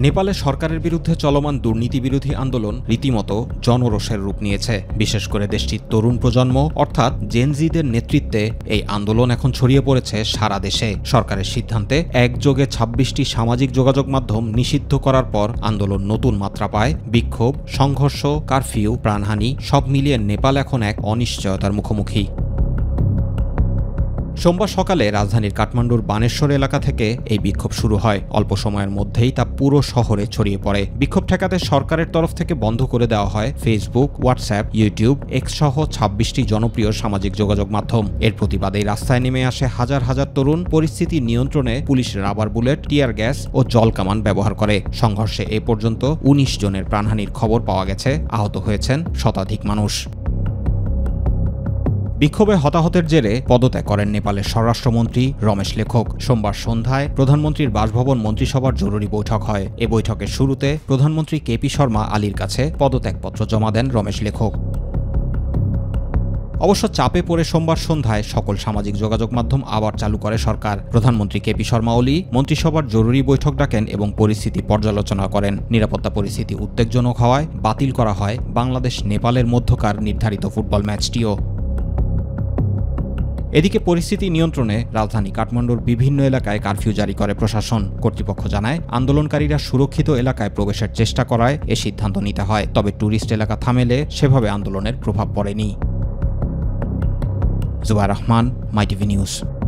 নেপালে সরকারের বিরুদ্ধে চলমান দুর্নীতি বিরোধী আন্দোলন রীতিমতো জনরোষের রূপ নিয়েছে। বিশেষ করে দেশটির তরুণ প্রজন্ম অর্থাৎ জেনজিদের নেতৃত্বে এই আন্দোলন এখন ছড়িয়ে পড়েছে সারা দেশে। সরকারের সিদ্ধান্তে একযোগে ২৬টি সামাজিক যোগাযোগ মাধ্যম নিষিদ্ধ করার পর আন্দোলন নতুন মাত্রা পায়। বিক্ষোভ, সংঘর্ষ, কারফিউ, প্রাণহানি সব মিলিয়ে নেপাল এখন এক অনিশ্চয়তার মুখোমুখি। সোমবার সকালে রাজধানীর কাঠমান্ডুর বানেশ্বর এলাকা থেকে এই বিক্ষোভ শুরু হয়। অল্প সময়ের মধ্যেই তা পুরো শহরে ছড়িয়ে পড়ে। বিক্ষোভ ঠেকাতে সরকারের তরফ থেকে বন্ধ করে দেওয়া হয় ফেসবুক, হোয়াটসঅ্যাপ, ইউটিউব, এক্স সহ ২৬টি জনপ্রিয় সামাজিক যোগাযোগ মাধ্যম। এর প্রতিবাদেই রাস্তায় নেমে আসে হাজার হাজার তরুণ। পরিস্থিতি নিয়ন্ত্রণে police rubber bullet, tear gas ও জল কামান ব্যবহার করে। সংঘর্ষে এ পর্যন্ত ১৯ জনের প্রাণহানির খবর পাওয়া গেছে। আহত হয়েছেন শতাধিক মানুষ। বিক্ষোভে হতাহতের জেরে পদত্যাগ করেন নেপালের স্বরাষ্ট্রমন্ত্রী রমেশ লেখক। সোমবার সন্ধ্যায় প্রধানমন্ত্রীর বাসভবন মন্ত্রিসভার জরুরি বৈঠক হয়। এ বৈঠকের শুরুতে প্রধানমন্ত্রী কেপি শর্মা আলীর কাছে পদত্যাগপত্র জমা দেন রমেশ লেখক। অবশ্য চাপে পড়ে সোমবার সন্ধ্যায় সকল সামাজিক যোগাযোগ মাধ্যম আবার চালু করে সরকার। প্রধানমন্ত্রী কেপি শর্মা ওলি মন্ত্রিসভার জরুরি বৈঠক ডাকেন এবং পরিস্থিতি পর্যালোচনা করেন। নিরাপত্তা পরিস্থিতি উদ্বেগজনক হওয়ায় বাতিল করা হয় বাংলাদেশ নেপালের মধ্যকার নির্ধারিত ফুটবল ম্যাচটিও। এদিকে পরিস্থিতি নিয়ন্ত্রণে রাজধানী কাঠমান্ডুর বিভিন্ন এলাকায় কারফিউ জারি করে প্রশাসন। কর্তৃপক্ষ জানায়, আন্দোলনকারীরা সুরক্ষিত এলাকায় প্রবেশের চেষ্টা করায় এ সিদ্ধান্ত নিতে হয়। তবে ট্যুরিস্ট এলাকা থামেলে সেভাবে আন্দোলনের প্রভাব পড়েনি। জুবায়ের রহমান, মাই টিভি নিউজ।